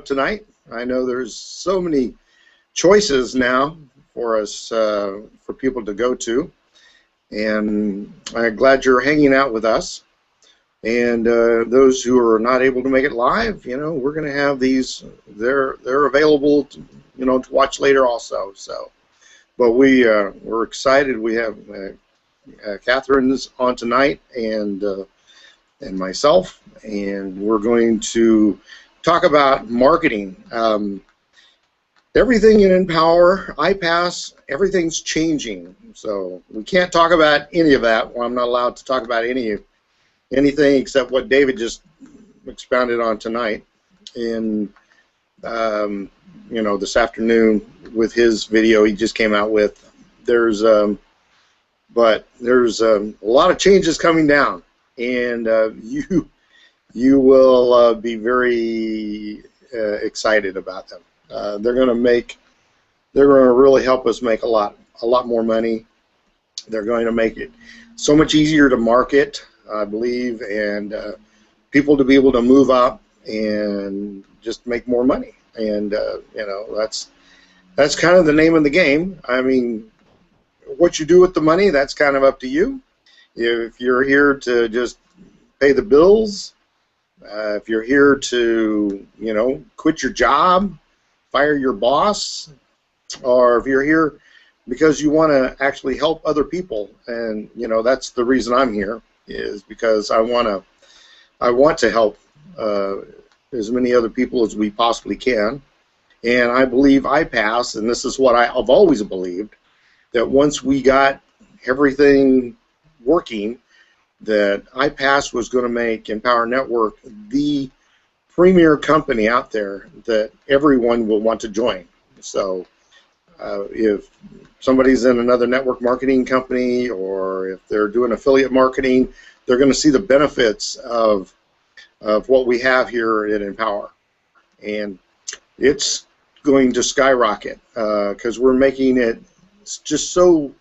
tonight. I know there's so many choices now for us, for people to go to, and I'm glad you're hanging out with us. And those who are not able to make it live, we're going to have these. They're available, to watch later also. So, but we're excited. We have Catherine's on tonight, and myself, and we're going to talk about marketing. Everything in Empower, iPAS, everything's changing. So we can't talk about any of that. Well, I'm not allowed to talk about anything except what David just expounded on tonight. And this afternoon with his video he just came out with. But there's a lot of changes coming down, and you will be very excited about them. They're going to really help us make a lot more money. They're going to make it so much easier to market, I believe, and people to be able to move up and just make more money. And that's kind of the name of the game. I mean, what you do with the money, that's kind of up to you. If you're here to just pay the bills, if you're here to, quit your job, fire your boss, or if you're here because you want to actually help other people, and that's the reason I'm here, is because I want to help as many other people as we possibly can. And I believe iPAS, and this is what I've always believed, that once we got everything working, that iPAS was going to make Empower Network the premier company out there that everyone will want to join. So if somebody's in another network marketing company, or if they're doing affiliate marketing, they're going to see the benefits of what we have here at Empower. And it's going to skyrocket because we're making it just so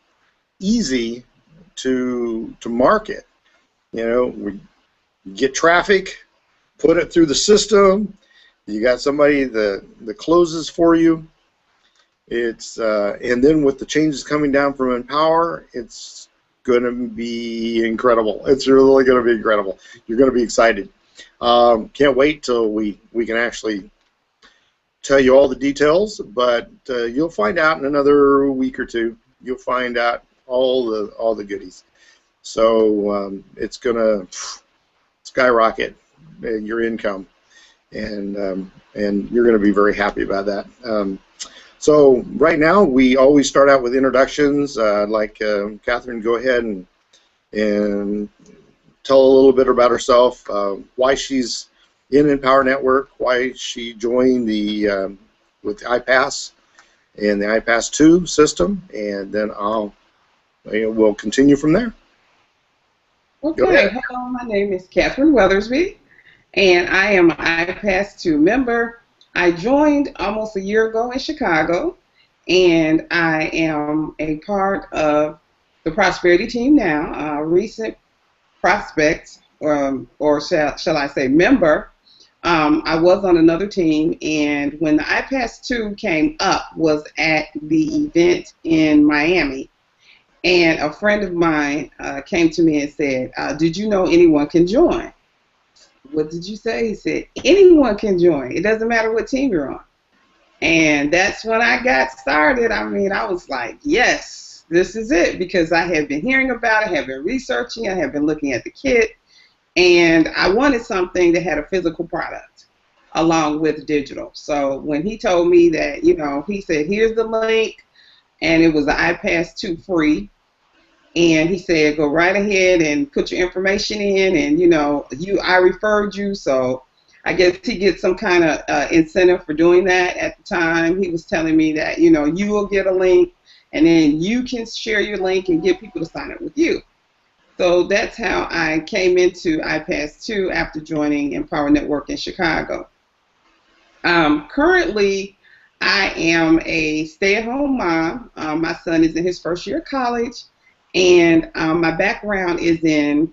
easy to market. We get traffic, put it through the system. You got somebody that closes for you. It's and then with the changes coming down from Empower, it's going to be incredible. It's really going to be incredible. You're going to be excited. Can't wait till we can actually tell you all the details, but you'll find out in another week or two. You'll find out all the goodies. So it's gonna skyrocket your income, and you're gonna be very happy about that. So right now we always start out with introductions. I'd like Catherine, go ahead and tell a little bit about herself, why she's in Empower Network, why she joined with the iPAS and the iPAS2 system, and then we'll continue from there. Okay, hello, my name is Catherine Weathersby, and I am an iPAS2 member. I joined almost a year ago in Chicago, and I am a part of the Prosperity team now, a recent prospect, or shall I say member. I was on another team, and when the iPAS2 came up was at the event in Miami. And a friend of mine came to me and said, did you know anyone can join? What did you say? He said, anyone can join. It doesn't matter what team you're on. And that's when I got started. I mean, I was like, yes, this is it, because I have been hearing about it, I have been researching, I have been looking at the kit, and I wanted something that had a physical product along with digital. So when he told me that, he said, here's the link, and it was the iPAS2 free. And he said, go right ahead and put your information in, and I referred you, so I guess he gets some kind of incentive for doing that. At the time, he was telling me that you will get a link, and then you can share your link and get people to sign up with you. So that's how I came into iPAS2 after joining Empower Network in Chicago. Currently, I am a stay-at-home mom. My son is in his first year of college, and my background is in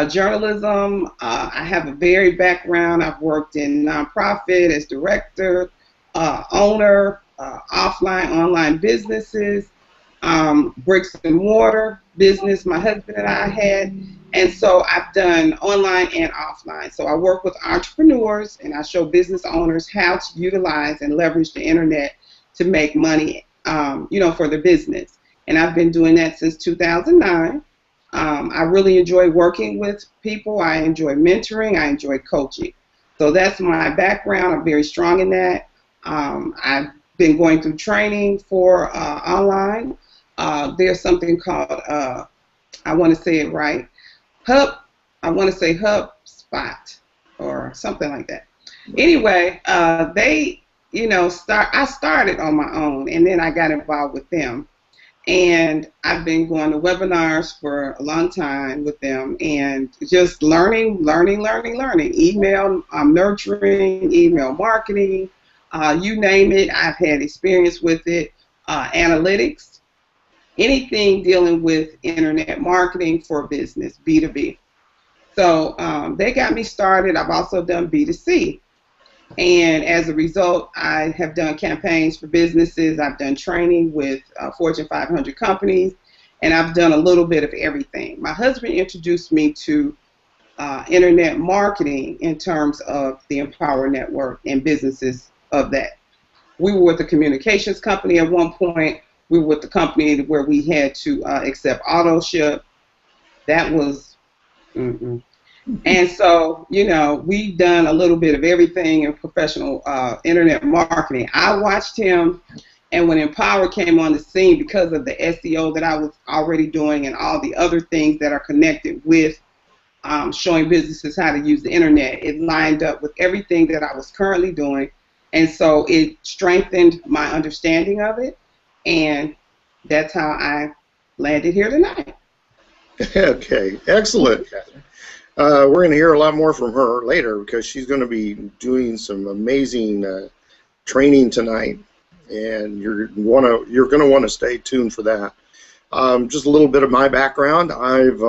journalism. I have a varied background. I've worked in nonprofit as director, owner, offline, online businesses, bricks and mortar business my husband and I had. And so I've done online and offline. So I work with entrepreneurs and I show business owners how to utilize and leverage the internet to make money, for their business. And I've been doing that since 2009. I really enjoy working with people. I enjoy mentoring. I enjoy coaching. So that's my background. I'm very strong in that. I've been going through training for online. There's something called, I want to say it right, Hub. I want to say HubSpot or something like that. Anyway, I started on my own, and then I got involved with them. And I've been going to webinars for a long time with them and just learning, email nurturing, email marketing, you name it. I've had experience with it, analytics, anything dealing with internet marketing for business, B2B. So they got me started. I've also done B2C. And as a result, I have done campaigns for businesses. I've done training with Fortune 500 companies, and I've done a little bit of everything. My husband introduced me to internet marketing in terms of the Empower Network and businesses of that. We were with a communications company at one point. We were with the company where we had to accept auto ship. That was, And so, we've done a little bit of everything in professional internet marketing. I watched him, and when Empower came on the scene, because of the SEO that I was already doing and all the other things that are connected with showing businesses how to use the internet, it lined up with everything that I was currently doing. And so it strengthened my understanding of it, and that's how I landed here tonight. Okay, excellent. We're going to hear a lot more from her later because she's going to be doing some amazing training tonight, and you're going to want to stay tuned for that. Just a little bit of my background. I've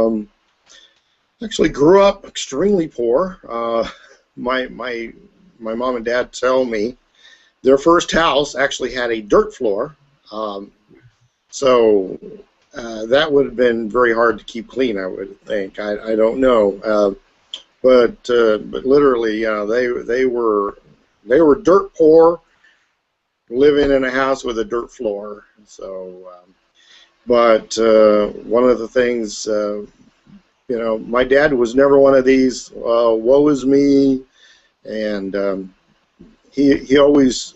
actually grew up extremely poor. My mom and dad tell me their first house actually had a dirt floor, so that would have been very hard to keep clean, I would think. I don't know, but literally, they were dirt poor, living in a house with a dirt floor. So, but one of the things, my dad was never one of these woe is me, and he always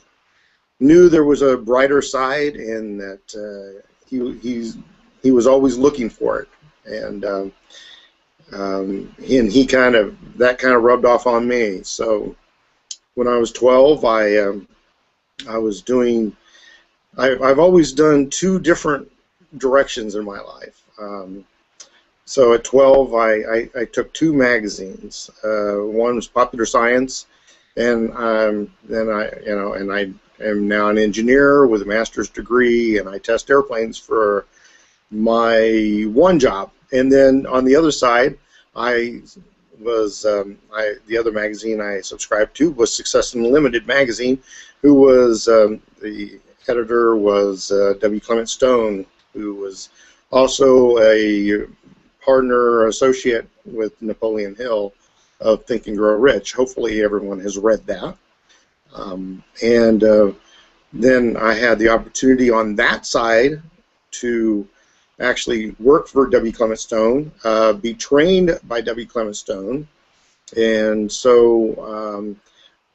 knew there was a brighter side, and that he was always looking for it, and he kind of rubbed off on me. So when I was 12, I was doing. I've always done two different directions in my life. So at 12, I took two magazines. One was Popular Science, and then I am now an engineer with a master's degree, and I test airplanes for my one job. And then on the other side, the other magazine I subscribed to was Success Unlimited magazine, who was the editor was W. Clement Stone, who was also a partner associate with Napoleon Hill of Think and Grow Rich. Hopefully everyone has read that. Then I had the opportunity on that side to actually work for W. Clement Stone, be trained by W. Clement Stone, and so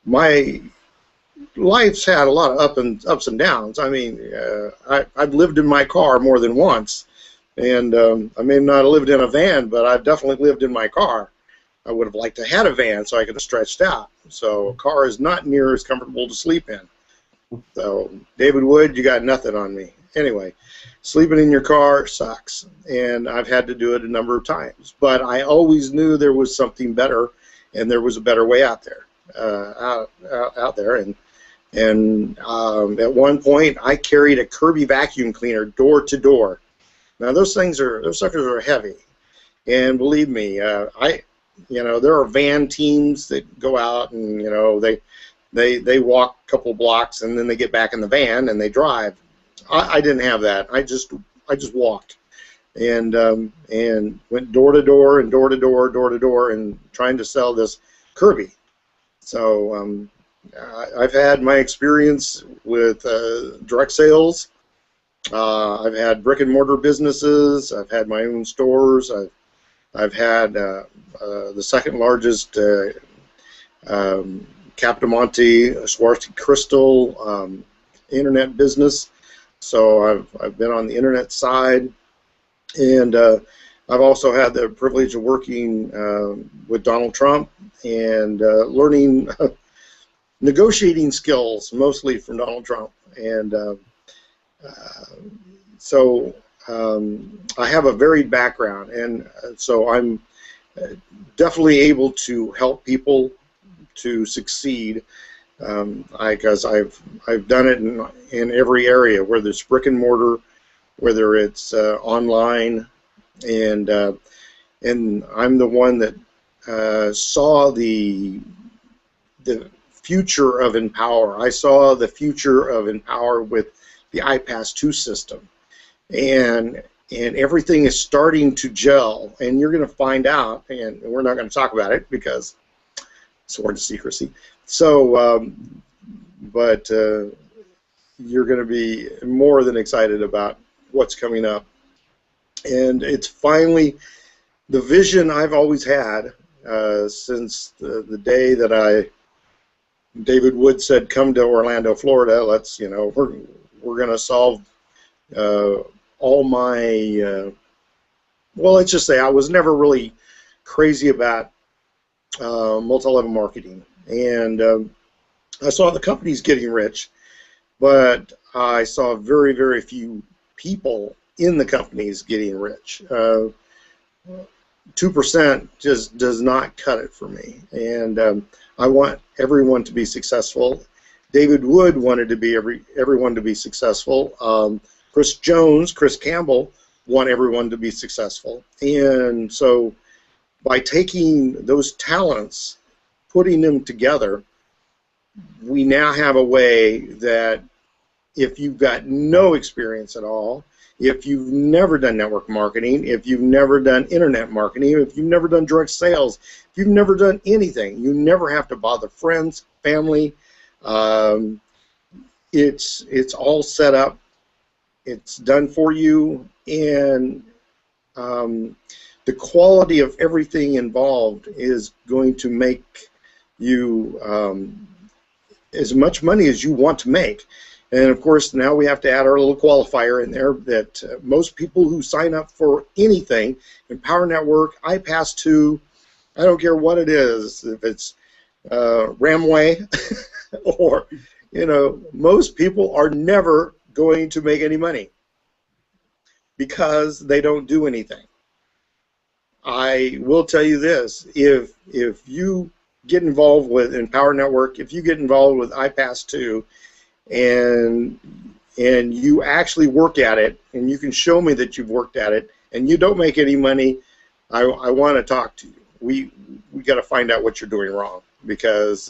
my life's had a lot of ups and downs. I mean, I've lived in my car more than once, and I may not have lived in a van, but I've definitely lived in my car. I would have liked to have had a van so I could have stretched out. So a car is not near as comfortable to sleep in. So David Wood, you got nothing on me. Anyway, sleeping in your car sucks, and I've had to do it a number of times. But I always knew there was something better, and there was a better way out there. And at one point, I carried a Kirby vacuum cleaner door to door. Now those suckers are heavy, And believe me, there are van teams that go out and they walk a couple blocks and then they get back in the van and they drive. I didn't have that. I just walked and went door to door and door to door, door to door, and trying to sell this Kirby. So I've had my experience with direct sales. I've had brick and mortar businesses. I've had my own stores. I've had the second largest Captamonte Swarovski crystal internet business. So I've been on the internet side, and I've also had the privilege of working with Donald Trump and learning negotiating skills, mostly from Donald Trump. And so I have a varied background, and so I'm definitely able to help people to succeed. Because I've done it in every area, whether it's brick and mortar, whether it's online, and I'm the one that saw the future of Empower. I saw the future of Empower with the iPAS2 system, and everything is starting to gel, and you're going to find out, and we're not going to talk about it because sword to secrecy. So, but you're going to be more than excited about what's coming up, and it's finally the vision I've always had since the day that David Wood said, "Come to Orlando, Florida. Let's, we're going to solve all my." Well, let's just say I was never really crazy about multi-level marketing, and I saw the companies getting rich, but I saw very, very few people in the companies getting rich. 2% just does not cut it for me, and I want everyone to be successful. David Wood wanted to be everyone to be successful. Chris Campbell want everyone to be successful, and so by taking those talents, putting them together, we now have a way that if you've got no experience at all, if you've never done network marketing, if you've never done internet marketing, if you've never done direct sales, if you've never done anything, you never have to bother friends, family. It's all set up. It's done for you, and the quality of everything involved is going to make you as much money as you want to make. And of course, now we have to add our little qualifier in there that most people who sign up for anything, Empower Network, iPAS2, I don't care what it is, if it's Ramway or, most people are never going to make any money because they don't do anything. I will tell you this, if you get involved with Empower Network, if you get involved with iPAS2, and you actually work at it, and you can show me that you've worked at it, and you don't make any money, I want to talk to you. We got to find out what you're doing wrong, because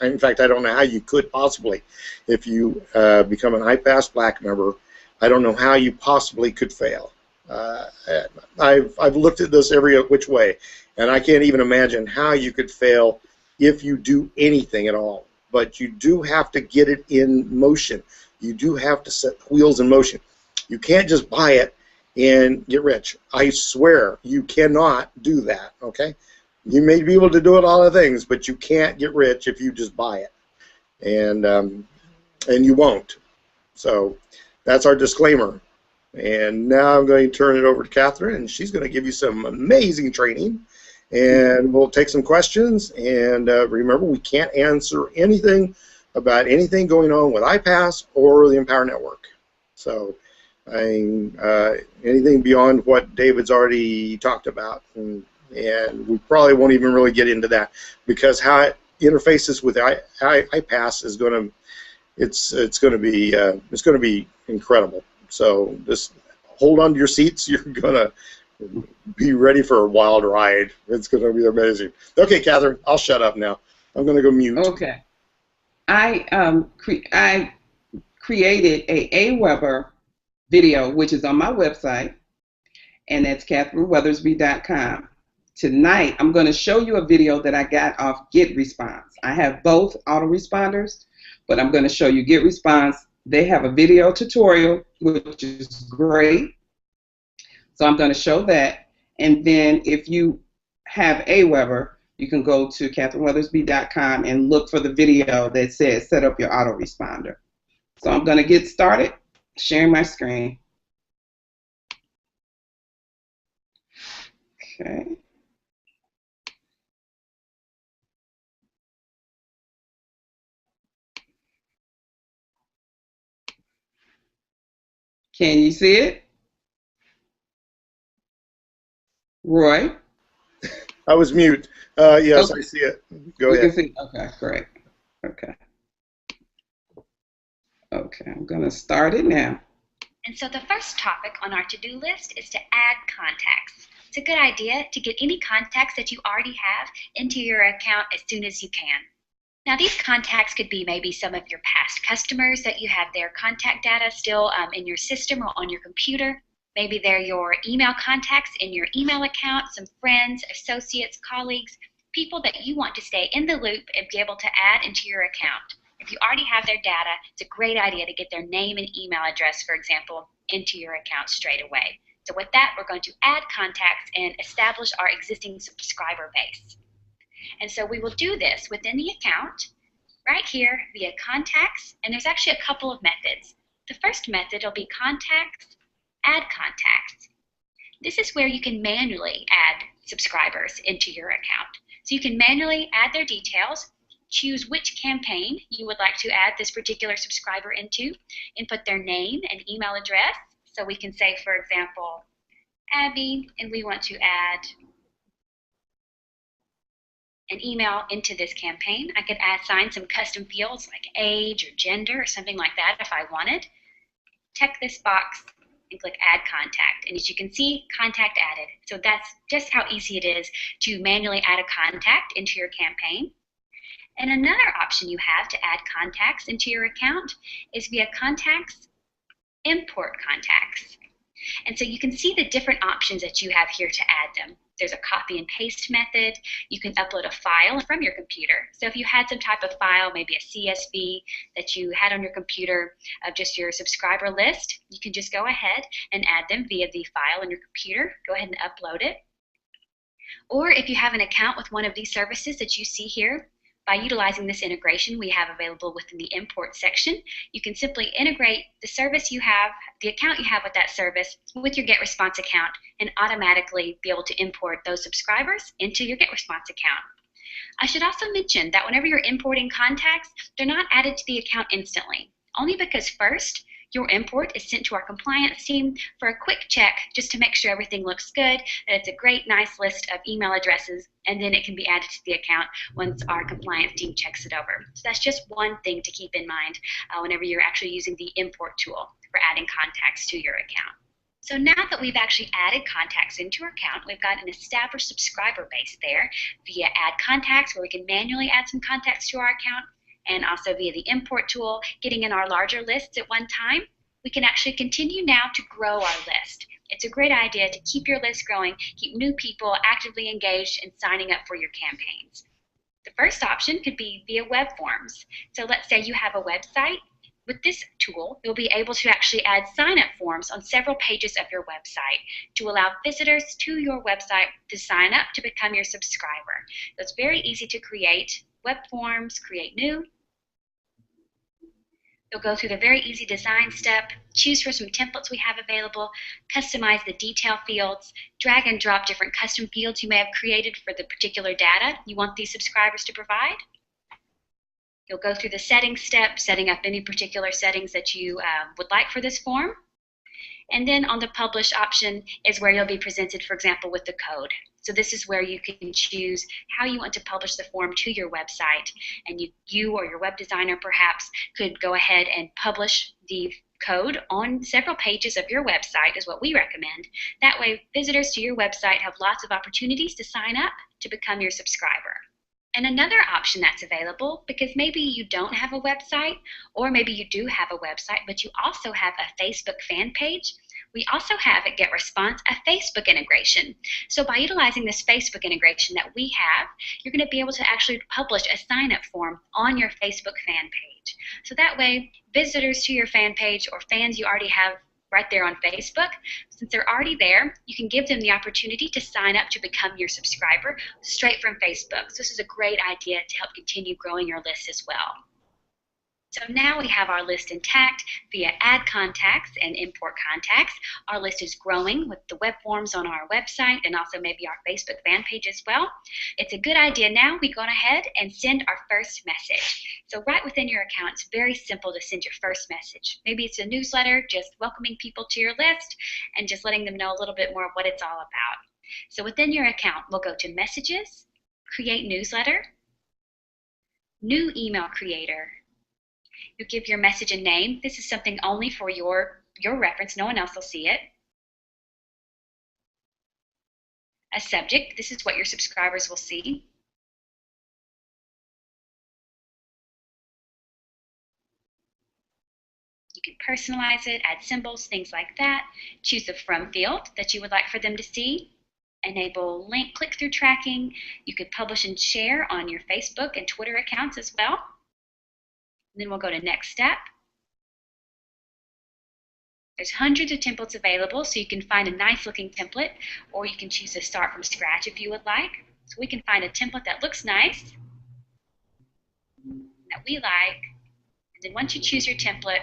in fact, I don't know how you could possibly, if you become an iPAS Black member, I don't know how you possibly could fail. I've looked at this every which way, and I can't even imagine how you could fail if you do anything at all. But you do have to get it in motion. You do have to set wheels in motion. You can't just buy it and get rich. I swear you cannot do that, okay? You may be able to do a lot of things, but you can't get rich if you just buy it. And you won't. So that's our disclaimer. And now I'm going to turn it over to Catherine, and she's going to give you some amazing training. And we'll take some questions, and remember, we can't answer anything about anything going on with iPAS or the Empower Network. So anything beyond what David's already talked about, and we probably won't even really get into that, because how it interfaces with iPAS is going to it's going to be incredible. So just hold on to your seats. You're going to be ready for a wild ride. It's going to be amazing. Okay, Catherine, I'll shut up now. I'm going to go mute. Okay. I created a AWeber video, which is on my website, and that's CatherineWeathersby.com. Tonight, I'm going to show you a video that I got off GetResponse. I have both autoresponders, but I'm going to show you GetResponse. They have a video tutorial, which is great. So I'm going to show that. And then if you have AWeber, you can go to CatherineWeathersby.com and look for the video that says set up your autoresponder. So I'm going to get started sharing my screen. Okay. Can you see it? Roy? I was mute. Yes, Okay. I see it. Go You ahead. can see. Okay, great. Okay. Okay, I'm going to start it now. And so the first topic on our to-do list is to add contacts. It's a good idea to get any contacts that you already have into your account as soon as you can. Now these contacts could be maybe some of your past customers that you have their contact data still in your system or on your computer. Maybe they're your email contacts in your email account, some friends, associates, colleagues, people that you want to stay in the loop and be able to add into your account. If you already have their data, it's a great idea to get their name and email address, for example, into your account straight away. So with that, we're going to add contacts and establish our existing subscriber base. And so we will do this within the account, right here via contacts, and there's actually a couple of methods. The first method will be contacts, add contacts. This is where you can manually add subscribers into your account. So you can manually add their details, choose which campaign you would like to add this particular subscriber into, input their name and email address. So we can say, for example, Abby, and we want to add an email into this campaign. I could assign some custom fields like age or gender or something like that if I wanted. Check this box and click add contact. And as you can see, contact added. So that's just how easy it is to manually add a contact into your campaign. And another option you have to add contacts into your account is via contacts, import contacts. And so you can see the different options that you have here to add them. There's a copy and paste method. You can upload a file from your computer. So if you had some type of file, maybe a CSV that you had on your computer of just your subscriber list, you can just go ahead and add them via the file on your computer. Go ahead and upload it. Or if you have an account with one of these services that you see here, by utilizing this integration we have available within the import section, you can simply integrate the service you have, the account you have with that service, with your GetResponse account and automatically be able to import those subscribers into your GetResponse account. I should also mention that whenever you're importing contacts, they're not added to the account instantly, only because first, your import is sent to our compliance team for a quick check just to make sure everything looks good, that it's a great, nice list of email addresses, and then it can be added to the account once our compliance team checks it over. So that's just one thing to keep in mind whenever you're actually using the import tool for adding contacts to your account. So now that we've actually added contacts into our account, we've got an established subscriber base there via add contacts, where we can manually add some contacts to our account, and also via the import tool, getting in our larger lists at one time. We can actually continue now to grow our list. It's a great idea to keep your list growing, keep new people actively engaged and signing up for your campaigns. The first option could be via web forms. So let's say you have a website. With this tool, you'll be able to actually add sign-up forms on several pages of your website to allow visitors to your website to sign up to become your subscriber. So it's very easy to create web forms, create new. You'll go through the very easy design step, choose from some templates we have available, customize the detail fields, drag and drop different custom fields you may have created for the particular data you want these subscribers to provide. You'll go through the settings step, setting up any particular settings that you would like for this form. And then on the publish option is where you'll be presented, for example, with the code. So this is where you can choose how you want to publish the form to your website. And you or your web designer perhaps could go ahead and publish the code on several pages of your website is what we recommend. That way, visitors to your website have lots of opportunities to sign up to become your subscriber. And another option that's available, because maybe you don't have a website, or maybe you do have a website, but you also have a Facebook fan page, we also have at GetResponse a Facebook integration. So by utilizing this Facebook integration that we have, you're going to be able to actually publish a sign-up form on your Facebook fan page. So that way, visitors to your fan page or fans you already have right there on Facebook, since they're already there, you can give them the opportunity to sign up to become your subscriber straight from Facebook. So this is a great idea to help continue growing your list as well. So now we have our list intact via add contacts and import contacts. Our list is growing with the web forms on our website and also maybe our Facebook fan page as well. It's a good idea now we go ahead and send our first message. So right within your account, it's very simple to send your first message. Maybe it's a newsletter, just welcoming people to your list and just letting them know a little bit more of what it's all about. So within your account, we'll go to Messages, Create Newsletter, New Email Creator. You give your message a name. This is something only for your reference. No one else will see it. A subject. This is what your subscribers will see. You can personalize it, add symbols, things like that. Choose the From field that you would like for them to see. Enable link click-through tracking. You could publish and share on your Facebook and Twitter accounts as well. And then we'll go to Next Step. There's hundreds of templates available, so you can find a nice looking template, or you can choose to start from scratch if you would like. So we can find a template that looks nice, that we like, and then once you choose your template,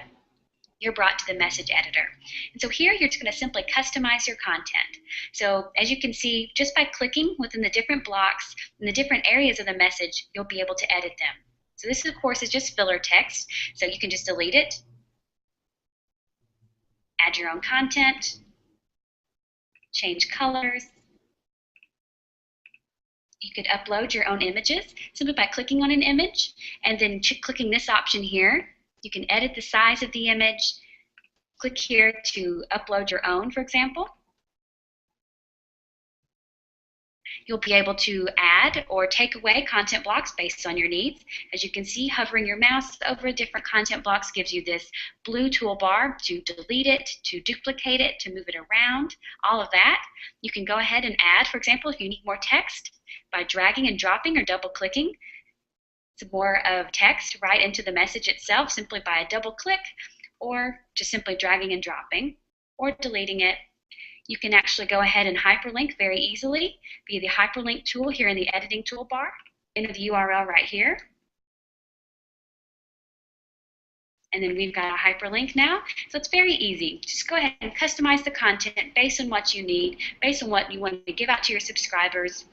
you're brought to the message editor. And so here you're just going to simply customize your content. So as you can see, just by clicking within the different blocks and the different areas of the message, you'll be able to edit them. So this, of course, is just filler text, so you can just delete it, add your own content, change colors. You could upload your own images simply by clicking on an image, and then clicking this option here. You can edit the size of the image, click here to upload your own, for example. You'll be able to add or take away content blocks based on your needs. As you can see, hovering your mouse over different content blocks gives you this blue toolbar to delete it, to duplicate it, to move it around, all of that. You can go ahead and add, for example, if you need more text, by dragging and dropping or double clicking some more of text right into the message itself simply by a double click, or just simply dragging and dropping, or deleting it. You can actually go ahead and hyperlink very easily via the hyperlink tool here in the editing toolbar. Enter the URL right here. And then we've got a hyperlink now. So it's very easy. Just go ahead and customize the content based on what you need, based on what you want to give out to your subscribers.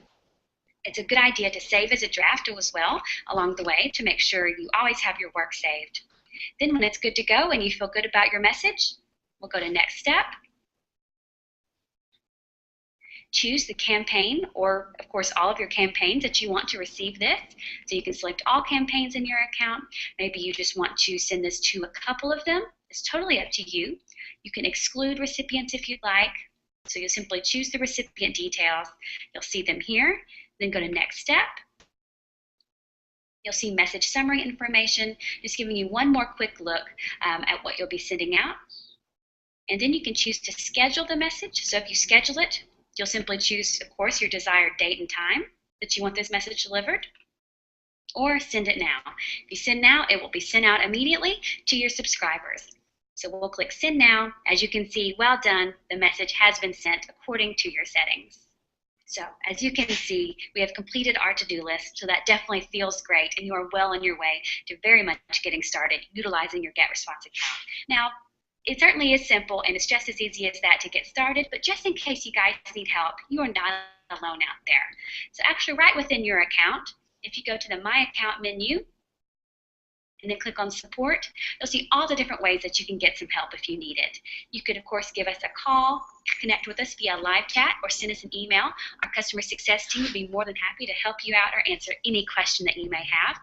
It's a good idea to save as a draft as well along the way to make sure you always have your work saved. Then when it's good to go and you feel good about your message, we'll go to Next Step. Choose the campaign, or of course all of your campaigns that you want to receive this. So you can select all campaigns in your account. Maybe you just want to send this to a couple of them. It's totally up to you. You can exclude recipients if you'd like. So you'll simply choose the recipient details. You'll see them here. Then go to Next Step. You'll see message summary information, just giving you one more quick look at what you'll be sending out. And then you can choose to schedule the message. So if you schedule it, you'll simply choose, of course, your desired date and time that you want this message delivered, or send it now. If you send now, it will be sent out immediately to your subscribers. So we'll click Send Now. As you can see, well done, the message has been sent according to your settings. So as you can see, we have completed our to-do list, so that definitely feels great, and you are well on your way to very much getting started utilizing your GetResponse account. Now, it certainly is simple, and it's just as easy as that to get started, but just in case you guys need help, you are not alone out there. So actually right within your account, if you go to the My Account menu, and then click on Support, you'll see all the different ways that you can get some help if you need it. You could, of course, give us a call, connect with us via live chat, or send us an email. Our customer success team would be more than happy to help you out or answer any question that you may have.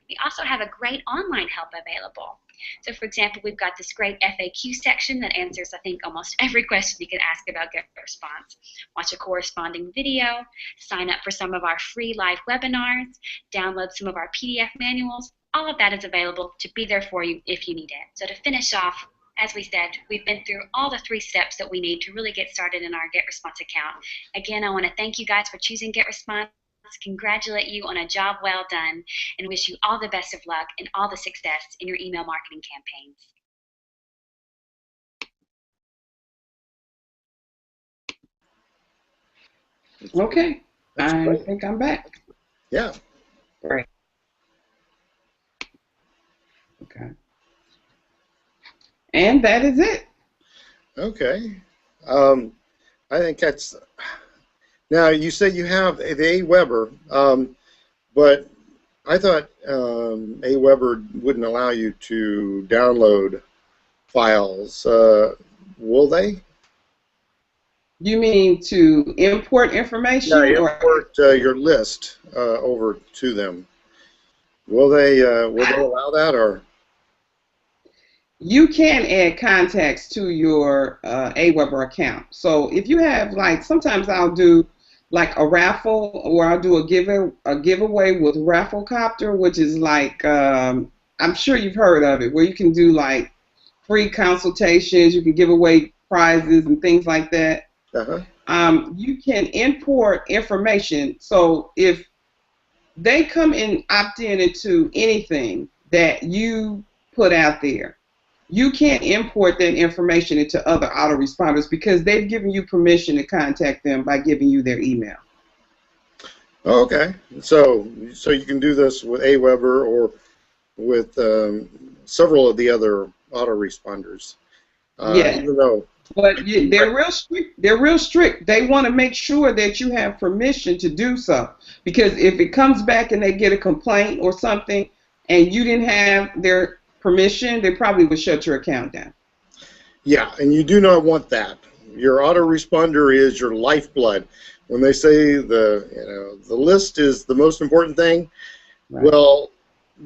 We also have a great online help available. So, for example, we've got this great FAQ section that answers, I think, almost every question you can ask about GetResponse. Watch a corresponding video, sign up for some of our free live webinars, download some of our PDF manuals. All of that is available to be there for you if you need it. So to finish off, as we said, we've been through all the 3 steps that we need to really get started in our GetResponse account. Again, I want to thank you guys for choosing GetResponse, congratulate you on a job well done, and wish you all the best of luck and all the success in your email marketing campaigns. Okay, I think I'm back. Yeah. Great. Okay. And that is it. Okay. I think that's. Now you said you have the Aweber, but I thought Aweber wouldn't allow you to download files. Will they? You mean to import information? Yeah, import your list over to them. Will they allow that, or? You can add contacts to your Aweber account. So if you have, like, sometimes I'll do like a raffle, or I'll do a giveaway with Rafflecopter, which is like, I'm sure you've heard of it, where you can do like free consultations, you can give away prizes and things like that. You can import information. So if they come and opt in into anything that you put out there, you can't import that information into other autoresponders because they've given you permission to contact them by giving you their email. Okay, so you can do this with Aweber or with several of the other autoresponders. Yes. Even though, but they're real strict. They're real strict. They want to make sure that you have permission to do so, because if it comes back and they get a complaint or something, and you didn't have their permission, they probably would shut your account down. Yeah, and you do not want that. Your autoresponder is your lifeblood. When they say the list is the most important thing, right, well,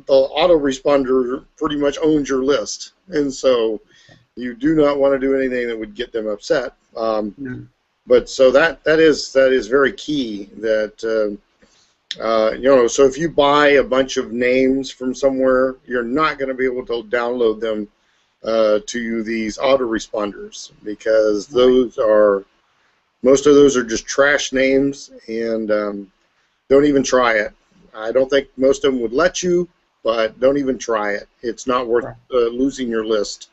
the autoresponder pretty much owns your list, and so you do not want to do anything that would get them upset. No. But so that is very key. That so if you buy a bunch of names from somewhere, you're not going to be able to download them to these autoresponders, because most of those are just trash names, and don't even try it. I don't think most of them would let you, but don't even try it. It's not worth losing your list.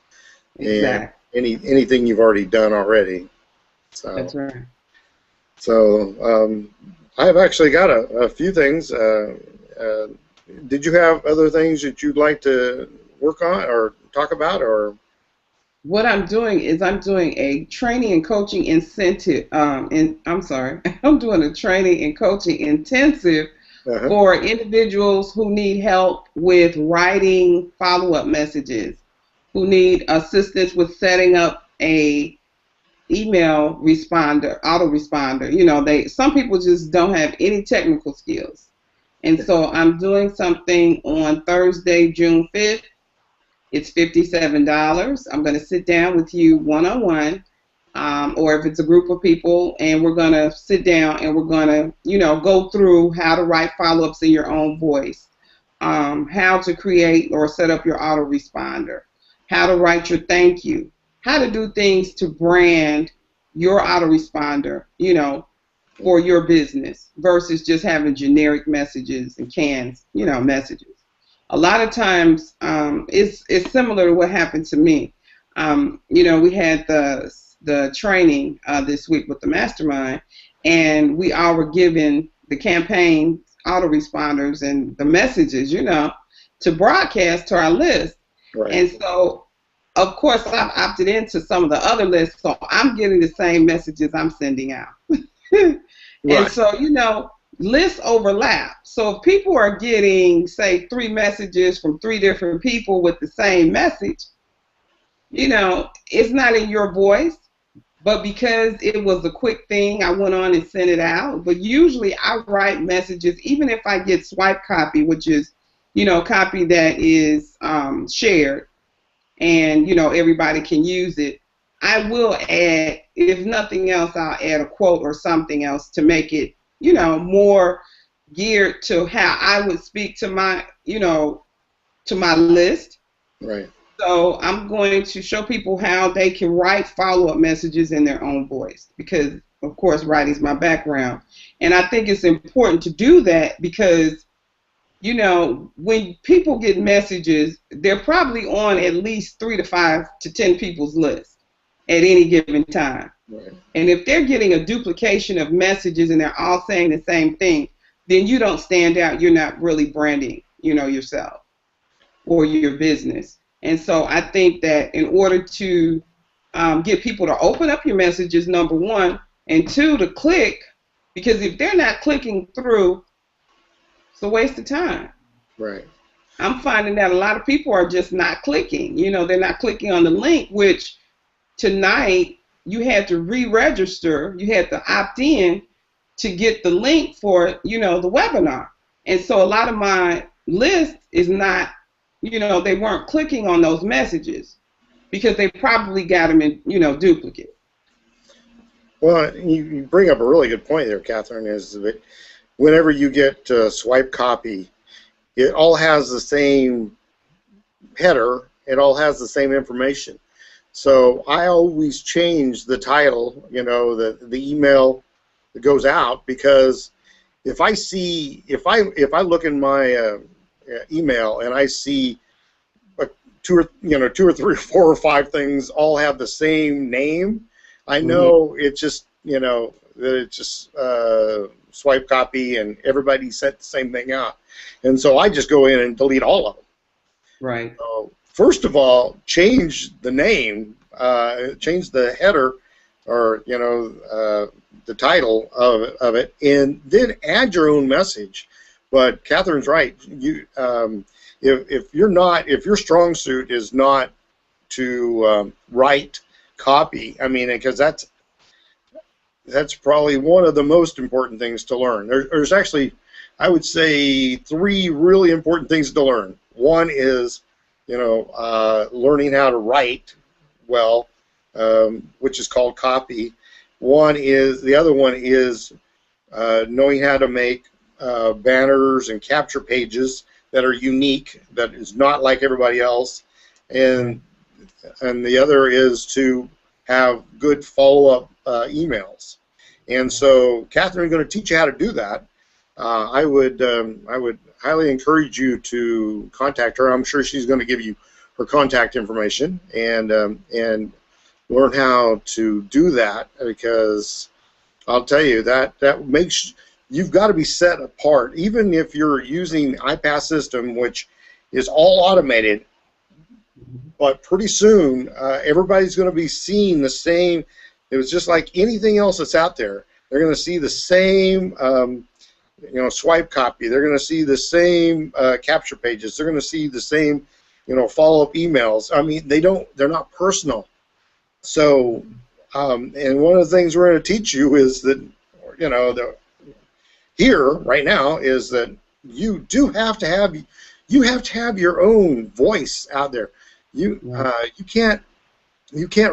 Exactly. And anything you've already done already. So, that's right. So I've actually got a few things. Did you have other things that you'd like to work on or talk about, or? What I'm doing is I'm doing a training and coaching incentive. I'm doing a training and coaching intensive for individuals who need help with writing follow-up messages, who need assistance with setting up a email responder, autoresponder. Some people just don't have any technical skills. And so I'm doing something on Thursday, June 5th. It's $57. I'm going to sit down with you one-on-one, or if it's a group of people, and we're going to sit down and we're going to, go through how to write follow-ups in your own voice, how to create or set up your autoresponder, how to write your thank you, how to do things to brand your autoresponder, for your business versus just having generic messages and canned, messages. A lot of times, it's similar to what happened to me. We had the training this week with the mastermind, and we all were given the campaign autoresponders and the messages, to broadcast to our list. Right. And so, of course, I've opted into some of the other lists, so I'm getting the same messages I'm sending out. Right. And so, lists overlap. So if people are getting, say, 3 messages from 3 different people with the same message, it's not in your voice, but because it was a quick thing, I went on and sent it out. But usually I write messages, even if I get swipe copy, which is copy that is shared, and everybody can use it. I will add, if nothing else, I'll add a quote or something else to make it more geared to how I would speak to my to my list. Right. So I'm going to show people how they can write follow-up messages in their own voice because, of course, writing is my background. And I think it's important to do that because, when people get messages, they're probably on at least 3 to 5 to 10 people's list at any given time. Right. And if they're getting a duplication of messages and they're all saying the same thing, then you don't stand out. You're not really branding, yourself or your business. And so I think that in order to get people to open up your messages, number one, and two, to click, because if they're not clicking through, it's a waste of time. Right. I'm finding that a lot of people are just not clicking. They're not clicking on the link, which tonight you had to re-register, you had to opt in to get the link for, the webinar. And so a lot of my list is not, they weren't clicking on those messages because they probably got them in, duplicate. Well, you bring up a really good point there, Catherine, is that whenever you get swipe copy, it all has the same header, it all has the same information. So I always change the title, the email that goes out, because if I look in my email and I see two or three or four or five things all have the same name, I know it's just that it's just swipe copy and everybody sent the same thing out, and so I just go in and delete all of them. Right. So first of all, change the name, change the header, or the title of it, and then add your own message. But Catherine's right. If your strong suit is not to write copy, because that's probably one of the most important things to learn. There's actually, I would say, 3 really important things to learn. One is, learning how to write well, which is called copy. The other one is knowing how to make banners and capture pages that are unique, that is not like everybody else, and the other is to have good follow-up emails. And so Catherine's going to teach you how to do that. I would highly encourage you to contact her. I'm sure she's going to give you her contact information and learn how to do that, because I'll tell you that makes, you've got to be set apart. Even if you're using iPAS system, which is all automated, but pretty soon everybody's going to be seeing the same. It was just like anything else that's out there. They're going to see the same swipe copy. They're going to see the same capture pages. They're going to see the same follow-up emails. They're not personal. So and one of the things we're going to teach you is that here right now is that you have to have your own voice out there. You can't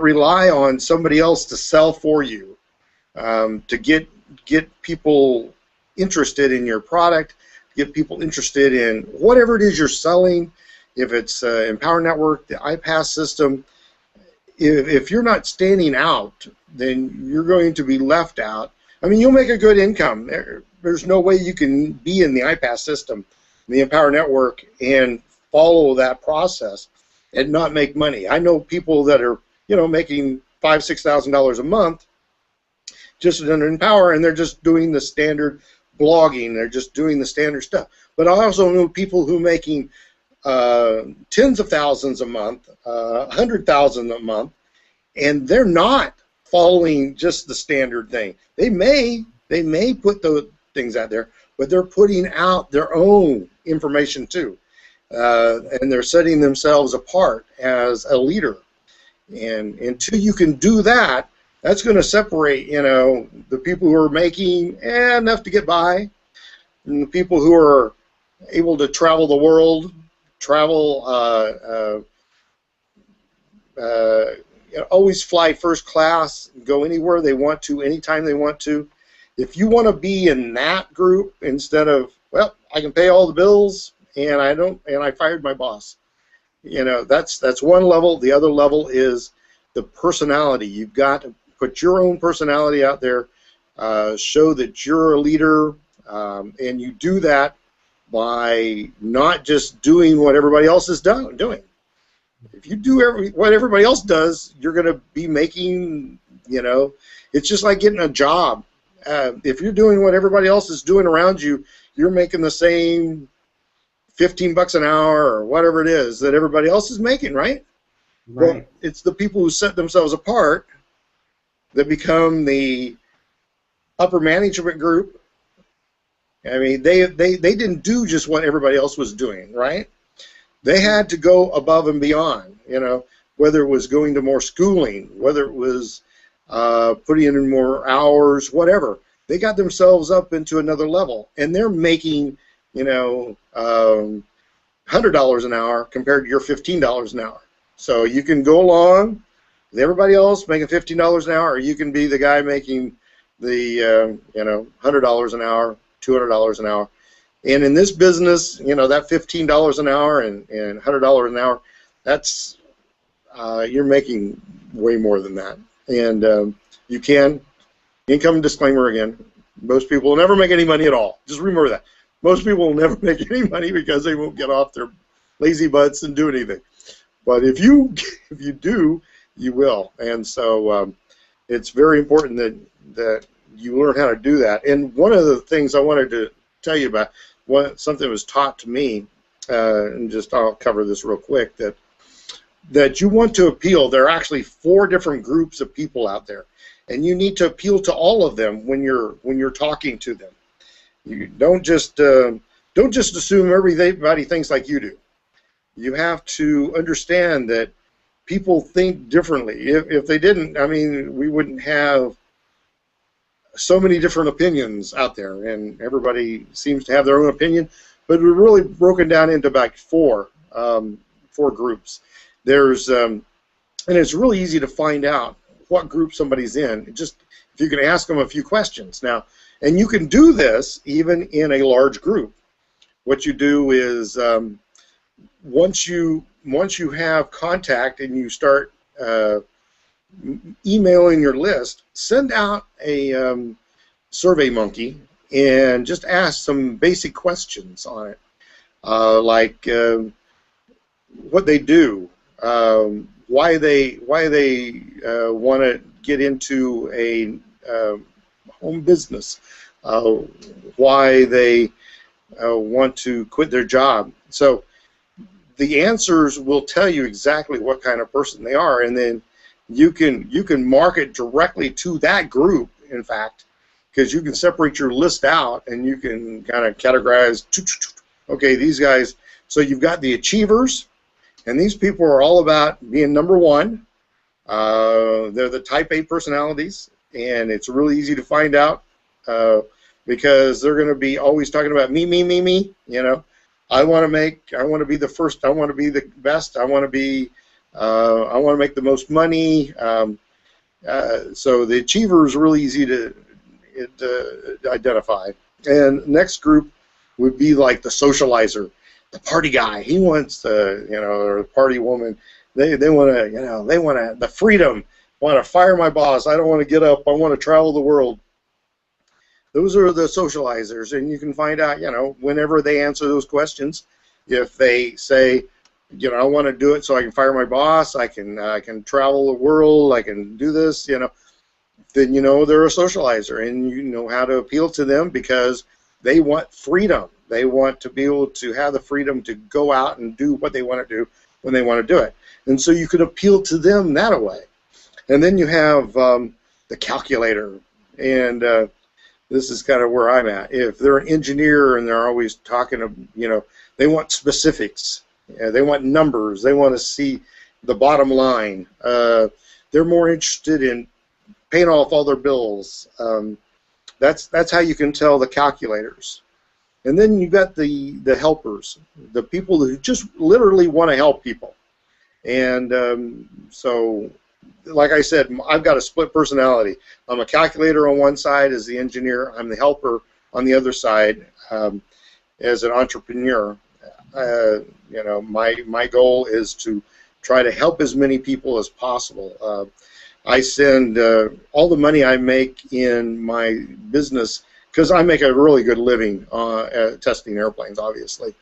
rely on somebody else to sell for you, to get people interested in your product, get people interested in whatever it is you're selling. If it's Empower Network, the iPAS system, if you're not standing out, then you're going to be left out. You'll make a good income. There's no way you can be in the iPAS system, the Empower Network, and follow that process and not make money. I know people that are making $5,000–6,000 a month just under Empower, and they're just doing the standard blogging. They're just doing the standard stuff. But I also know people who are making tens of thousands a month, 100,000 a month, and they're not following just the standard thing. They may put the things out there, but they're putting out their own information too, and they're setting themselves apart as a leader. And until you can do that, that's going to separate the people who are making enough to get by, and the people who are able to travel the world, travel, always fly first class, go anywhere they want to, anytime they want to. If you want to be in that group instead of, well, I can pay all the bills and I fired my boss. That's one level. The other level is the personality. You've got to put your own personality out there, show that you're a leader, and you do that by not just doing what everybody else is doing. If you do what everybody else does, you're going to be making, it's just like getting a job. If you're doing what everybody else is doing around you, you're making the same $15 an hour or whatever it is that everybody else is making, right? Right. Well, it's the people who set themselves apart that become the upper management group. I mean, they didn't do just what everybody else was doing, right? They had to go above and beyond, whether it was going to more schooling, whether it was putting in more hours, whatever. They got themselves up into another level, and they're making, $100 an hour compared to your $15 an hour. So you can go along with everybody else making $15 an hour, or you can be the guy making the, $100 an hour, $200 an hour. And in this business, that $15 an hour and $100 an hour, that's you're making way more than that. And you can, income disclaimer again, most people will never make any money at all. Just remember that. Most people will never make any money because they won't get off their lazy butts and do anything. But if you do, you will. And so it's very important that you learn how to do that. And one of the things I wanted to tell you about, something that was taught to me, and just I'll cover this real quick, that you want to appeal. There are actually 4 different groups of people out there, and you need to appeal to all of them when you're talking to them. You don't just assume everybody thinks like you do. You have to understand that people think differently. If they didn't, I mean, we wouldn't have so many different opinions out there, and everybody seems to have their own opinion. But we're really broken down into about 4 groups. There's and it's really easy to find out what group somebody's in. Just if you can ask them a few questions now, and you can do this even in a large group. What you do is once you have contact and you start emailing your list, send out a survey monkey and just ask some basic questions on it, like what they do, why they want to get into a home business, why they want to quit their job. So the answers will tell you exactly what kind of person they are, and then you can market directly to that group, in fact, because you can separate your list out and you can kind of categorize, okay, these guys. So you've got the achievers, and these people are all about being number one. They're the type A personalities, and it's really easy to find out because they're going to be always talking about me, me, me, me. I want to be the first, I want to be the best, I want to make the most money. So the achiever is really easy to identify. And next group would be like the socializer, the party guy. He wants or the party woman. They want to, the freedom. Want to fire my boss. I don't want to get up. I want to travel the world. Those are the socializers, and you can find out, whenever they answer those questions, if they say, I want to do it so I can fire my boss, I can travel the world, I can do this, then they're a socializer, and you know how to appeal to them because they want freedom. They want to be able to have the freedom to go out and do what they want to do when they want to do it. And so you can appeal to them that way. And then you have the calculator, and this is kind of where I'm at. If they're an engineer and they're always talking, they want specifics. They want numbers. They want to see the bottom line. They're more interested in paying off all their bills. That's how you can tell the calculators. And then you've got the helpers, the people who just literally want to help people. And so, like I said, I've got a split personality. I'm a calculator on one side as the engineer. I'm the helper on the other side as an entrepreneur. You know, my goal is to try to help as many people as possible. I send all the money I make in my business, because I make a really good living at testing airplanes, obviously.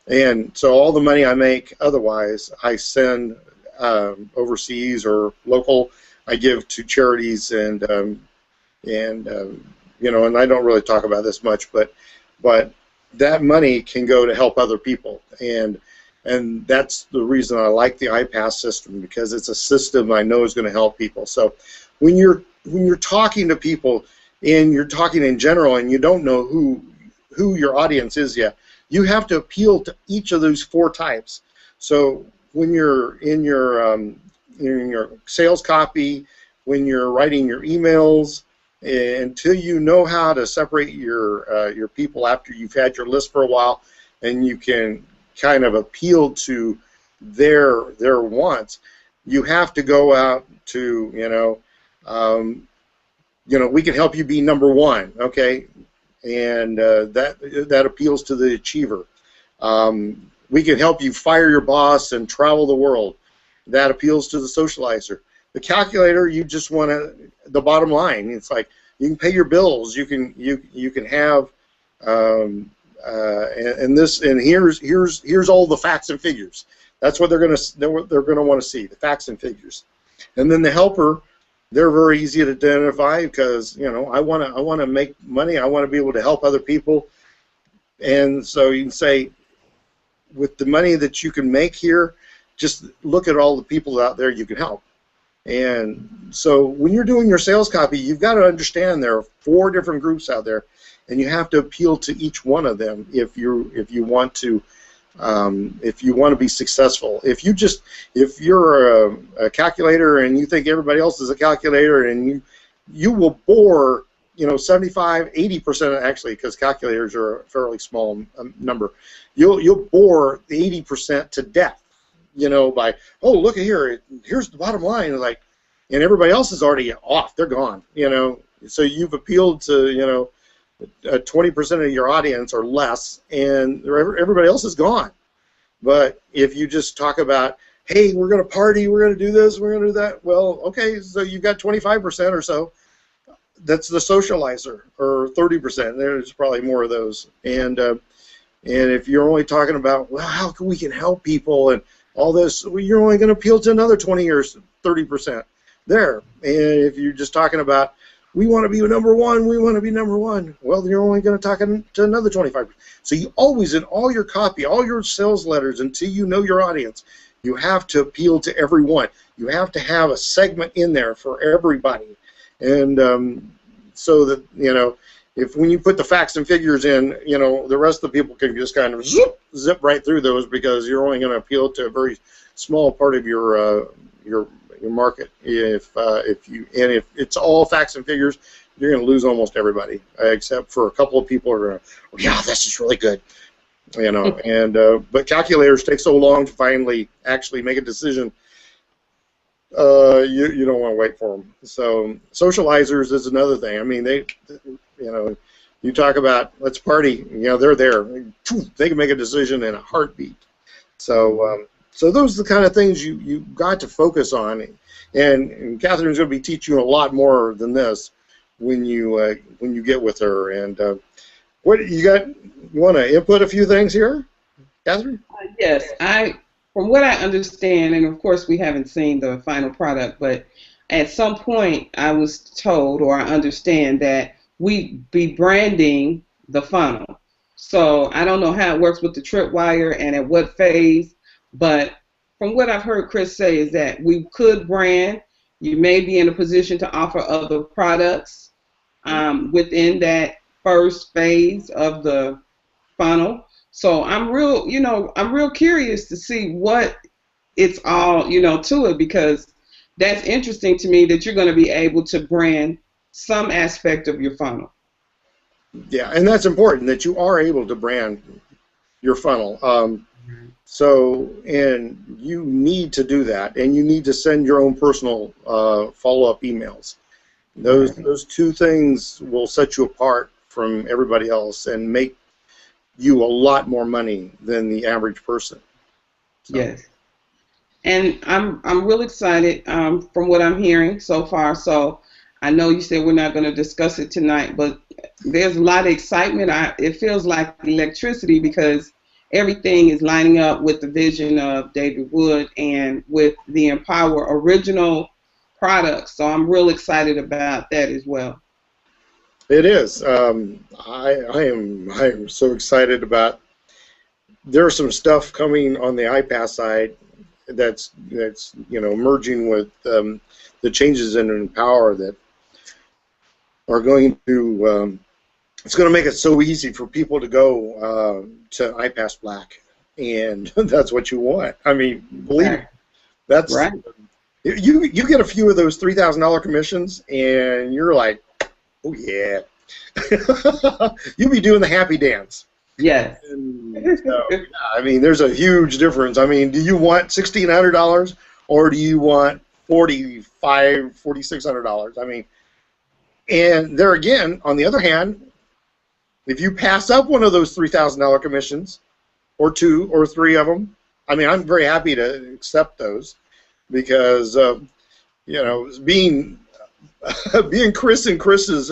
And so all the money I make otherwise, I send overseas or local. I give to charities, and you know, and I don't really talk about this much, but that money can go to help other people, and that's the reason I like the iPAS system, because it's a system I know is going to help people. So when you're talking to people and you're talking in general and you don't know who your audience is yet, you have to appeal to each of those 4 types. So when you're in your sales copy, when you're writing your emails, until you know how to separate your people after you've had your list for a while, and you can kind of appeal to their wants, you have to go out to, we can help you be number 1, okay, and that appeals to the achiever. We can help you fire your boss and travel the world. That appeals to the socializer. The calculator, you just want the bottom line. It's like you can pay your bills. You can have and here's all the facts and figures. That's what they're gonna want to see, the facts and figures. And then the helper, they're very easy to identify, because I want to make money. I want to be able to help other people. And so you can say, with the money that you can make here, just look at all the people out there you can help. And so when you're doing your sales copy, you've got to understand there are 4 different groups out there, and you have to appeal to each one of them if you want to be successful. If you're a calculator and you think everybody else is a calculator, and you will bore 75-80%, actually, because calculators are a fairly small number. You'll bore the 80% to death, by, oh, look at here, here's the bottom line, and everybody else is already off, they're gone, so you've appealed to 20% of your audience or less, and everybody else is gone. But if you just talk about, hey, we're going to party, we're going to do this, we're going to do that, well, okay, so you've got 25% or so. That's the socializer, or 30%. There's probably more of those. And if you're only talking about, well, how we can help people and all this, well, you're only going to appeal to another 20 or 30% there. And if you're just talking about, we want to be number 1, we want to be number 1, well, you're only going to talk to another 25%. So you always, in all your copy, all your sales letters, until you know your audience, you have to appeal to everyone. You have to have a segment in there for everybody. And so that, if when you put the facts and figures in, the rest of the people can just kind of zip right through those, because you're only going to appeal to a very small part of your market. If it's all facts and figures, you're going to lose almost everybody, except for a couple of people who are going to, oh, yeah, that's just really good, And but calculators take so long to finally actually make a decision. You don't want to wait for them. So socializers is another thing. I mean, you talk about, let's party, they're there. They can make a decision in a heartbeat. So those are the kind of things you got to focus on. And Catherine's going to be teaching you a lot more than this when you get with her. And what you got? You want to input a few things here, Catherine? Yes, from what I understand, and of course we haven't seen the final product, but at some point I was told, or I understand, that we be branding the funnel. So I don't know how it works with the tripwire and at what phase, but from what I've heard Chris say is that we could brand. You may be in a position to offer other products within that first phase of the funnel. So I'm real curious to see what it's all, to it, because that's interesting to me that you're going to be able to brand some aspect of your funnel. Yeah, and that's important that you are able to brand your funnel. So, and you need to do that, and you need to send your own personal follow-up emails. Those two things will set you apart from everybody else and make you a lot more money than the average person. So. Yes. And I'm real excited from what I'm hearing so far. So I know you said we're not going to discuss it tonight, but there's a lot of excitement. It feels like electricity because everything is lining up with the vision of David Wood and with the Empower original products. So I'm real excited about that as well. It is. I am so excited about. There's some stuff coming on the iPAS side that's merging with the changes in Empower that are going to it's going to make it so easy for people to go to iPAS Black, and that's what you want. I mean, believe me, that's right. You get a few of those $3,000 commissions, and you're like, oh yeah, you'll be doing the happy dance. Yes. So, yeah, I mean, there's a huge difference. I mean, do you want $1,600 or do you want $4,600? I mean, and there again, on the other hand, if you pass up one of those $3,000 commissions, or two or three of them, I mean, I'm very happy to accept those because being Chris and Chris's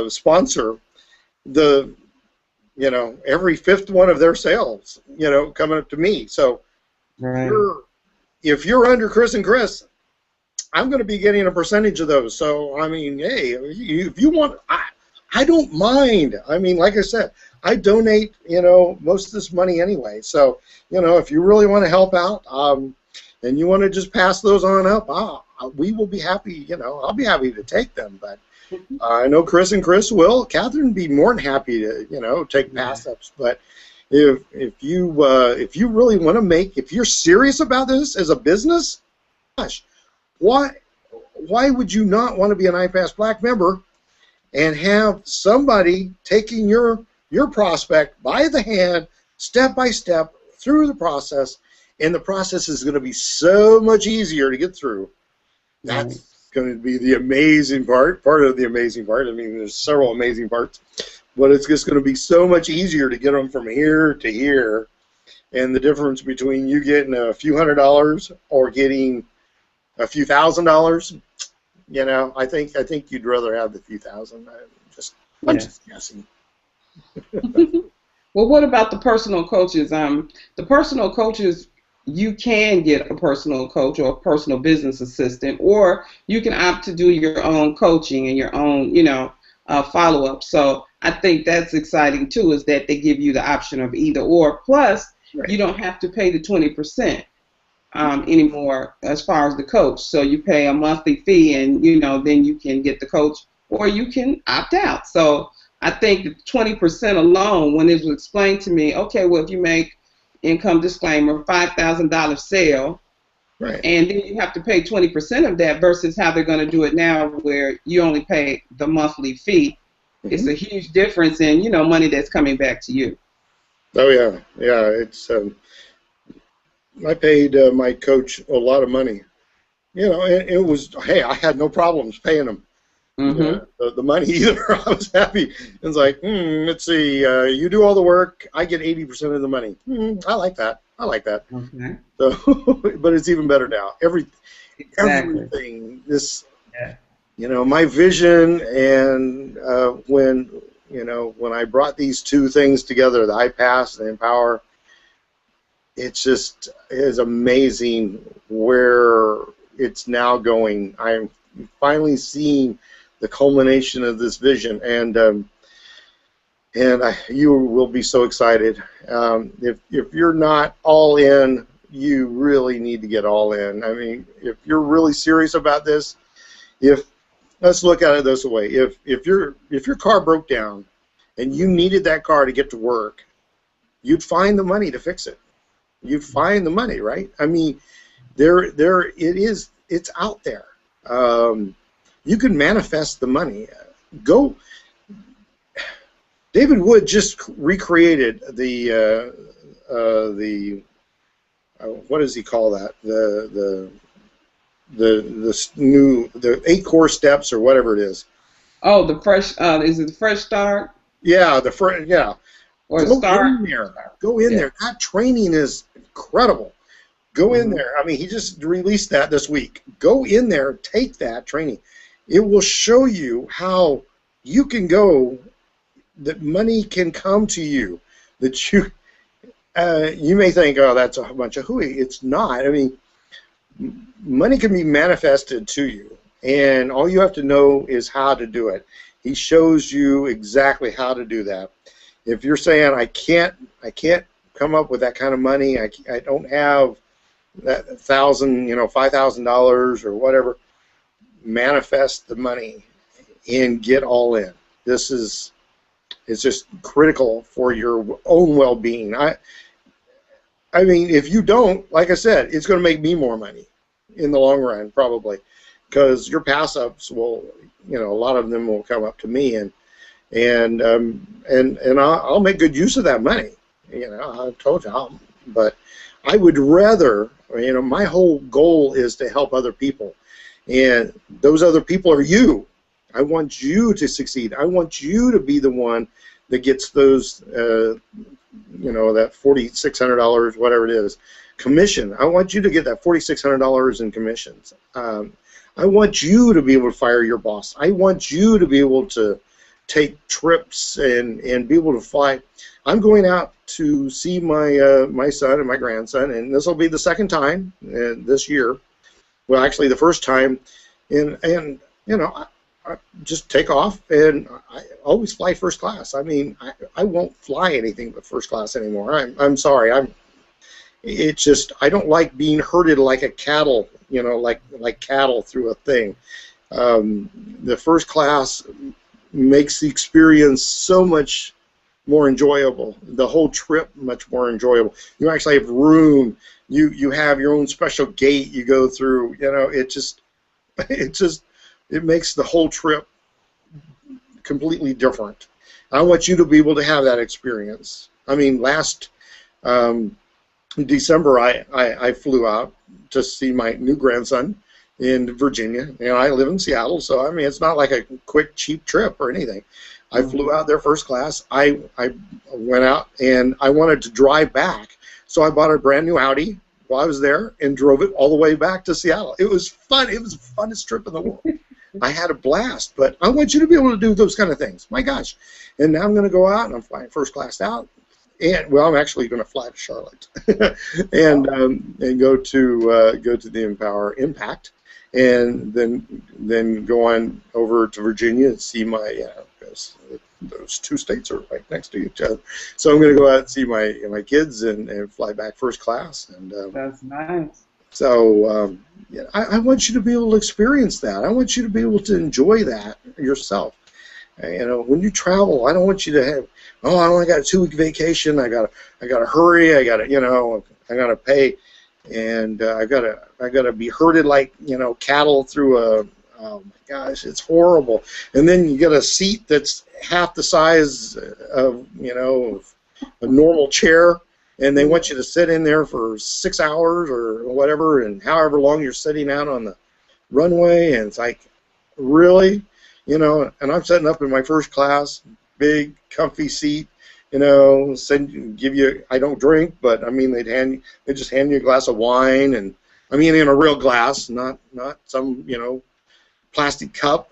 sponsor, every fifth one of their sales, coming up to me. So right. if you're under Chris and Chris, I'm going to be getting a percentage of those. So, I mean, hey, if you want, I don't mind. I mean, like I said, I donate, most of this money anyway. So, if you really want to help out and you want to just pass those on up, we will be happy, I'll be happy to take them. But I know Chris and Chris will. Catherine would be more than happy to, take pass-ups. But if you really want to if you're serious about this as a business, gosh, why would you not want to be an iPAS Black member and have somebody taking your prospect by the hand, step by step, through the process, and the process is going to be so much easier to get through. That's going to be the amazing part of the amazing part. I mean, there's several amazing parts, but it's just going to be so much easier to get them from here to here, and the difference between you getting a few $100s or getting a few $1,000s, I think you'd rather have the few thousand. I'm just guessing. Well, what about the personal coaches? The personal coaches, you can get a personal coach or a personal business assistant, or you can opt to do your own coaching and your own, follow-up. So I think that's exciting too, is that they give you the option of either or. Plus, you don't have to pay the 20%. Anymore as far as the coach. So you pay a monthly fee and, then you can get the coach or you can opt out. So I think the 20% alone, when it was explained to me, okay, well, if you make income disclaimer, $5,000 sale, right, and then you have to pay 20% of that versus how they're going to do it now where you only pay the monthly fee. Mm-hmm. It's a huge difference in, money that's coming back to you. Oh, yeah. Yeah, it's... I paid my coach a lot of money, and it was, hey, I had no problems paying him the money either. I was happy. It's like, let's see, you do all the work, I get 80% of the money. I like that. Okay. So, but it's even better now. Everything, this, my vision, and when I brought these two things together, the iPAS and the Empower, it is amazing where it's now going. I'm finally seeing the culmination of this vision, and you will be so excited. If you're not all in, you really need to get all in. I mean, if you're really serious about this, let's look at it this way: if your car broke down and you needed that car to get to work, you'd find the money to fix it. You find the money, right? I mean, it's out there. You can manifest the money. Go David Wood just recreated the what does he call that? The 8 core steps or whatever it is. Oh, the fresh. Is it the fresh start Yeah, yeah. or Go start? in there. Go in Yeah. there. That training is incredible. Go in Mhm. there. I mean, he just released that this week. Go in there, take that training. It will show you how you can go, that money can come to you, that you may think, oh, that's a bunch of hooey. It's not. I mean, money can be manifested to you, and all you have to know is how to do it. He shows you exactly how to do that. If you're saying, I can't come up with that kind of money, I don't have that $5,000 or whatever, manifest the money and get all in. It's just critical for your own well-being. I mean, if you don't, like I said, it's going to make me more money in the long run, probably, because your pass-ups will, a lot of them will come up to me, and I'll make good use of that money. I told you, but I would rather, my whole goal is to help other people, and those other people are you. I want you to succeed. I want you to be the one that gets those, that $4,600, whatever it is, commission. I want you to get that $4,600 in commissions. I want you to be able to fire your boss. I want you to be able to take trips and be able to fly. I'm going out to see my son and my grandson, and this will be the second time this year. Well, actually, the first time, and I just take off, and I always fly first class. I mean, I won't fly anything but first class anymore. I'm sorry. It's just, I don't like being herded like a cattle, like cattle through a thing. The first class makes the experience so much more enjoyable. The whole trip much more enjoyable. You actually have room. You have your own special gate you go through. It makes the whole trip completely different. I want you to be able to have that experience. I mean, last December, I flew out to see my new grandson in Virginia. I live in Seattle, so I mean, it's not like a quick, cheap trip or anything. I flew out there first class. I went out, and I wanted to drive back, so I bought a brand new Audi while I was there and drove it all the way back to Seattle. It was fun. It was the funnest trip in the world. I had a blast, but I want you to be able to do those kind of things. My gosh. And now I'm going to go out, and I'm flying first class out. And, well, I'm actually going to fly to Charlotte and go to the Empower Impact, and then go on over to Virginia and see my those two states are right next to each other. So I'm going to go out and see my kids and fly back first class. And that's nice. So I want you to be able to experience that. I want you to be able to enjoy that yourself. When you travel, I don't want you to have, oh, I only got a 2-week vacation. I gotta hurry. I gotta pay, and I gotta be herded like cattle through a. Oh my gosh, it's horrible. And then you get a seat that's half the size of a normal chair, and they want you to sit in there for 6 hours or whatever, and however long you're sitting out on the runway, and it's like, really? And I'm sitting up in my first class, big, comfy seat, I don't drink, but I mean, they just hand you a glass of wine, and I mean, in a real glass, not some, plastic cup.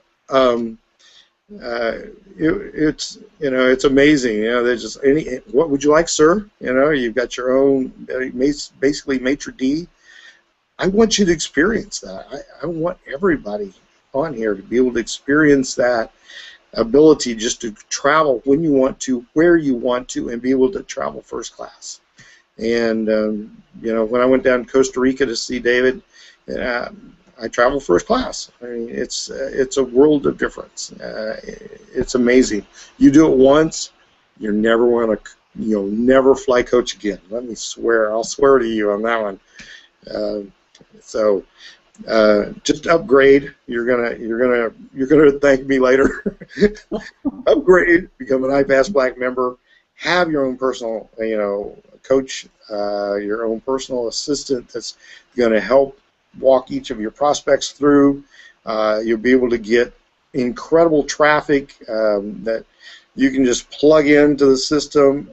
It's amazing. There's just what would you like, sir? You've got your own, basically maitre d'. I want you to experience that. I want everybody on here to be able to experience that ability just to travel when you want to, where you want to, and be able to travel first class. And when I went down to Costa Rica to see David, I travel first class. I mean, it's a world of difference. It's amazing. You do it once, you'll never fly coach again. Let me swear. I'll swear to you on that one. So Just upgrade. You're gonna thank me later. Upgrade, become an iPAS Black member, have your own personal, coach, your own personal assistant that's going to help walk each of your prospects through. You'll be able to get incredible traffic that you can just plug into the system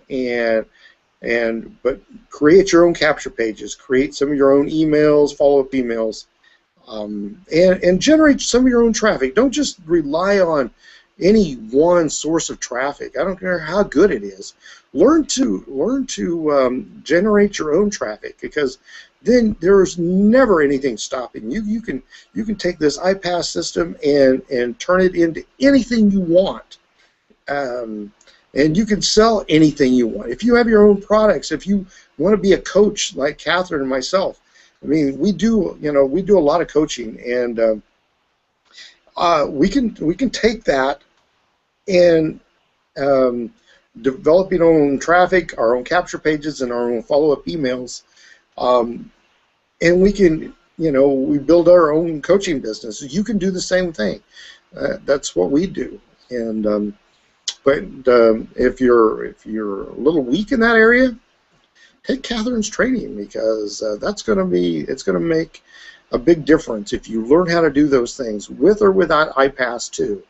but create your own capture pages, create some of your own emails, follow-up emails, and generate some of your own traffic. Don't just rely on any one source of traffic. I don't care how good it is. Learn to generate your own traffic, because then there's never anything stopping you. You can take this iPAS system and turn it into anything you want. And you can sell anything you want. If you have your own products, if you want to be a coach like Catherine and myself, I mean, we do a lot of coaching, and we can take that and developing our own traffic, our own capture pages, and our own follow-up emails, and we can, we build our own coaching business. You can do the same thing. That's what we do. And but if you're a little weak in that area, take Catherine's training, because it's going to make a big difference if you learn how to do those things with or without iPAS2.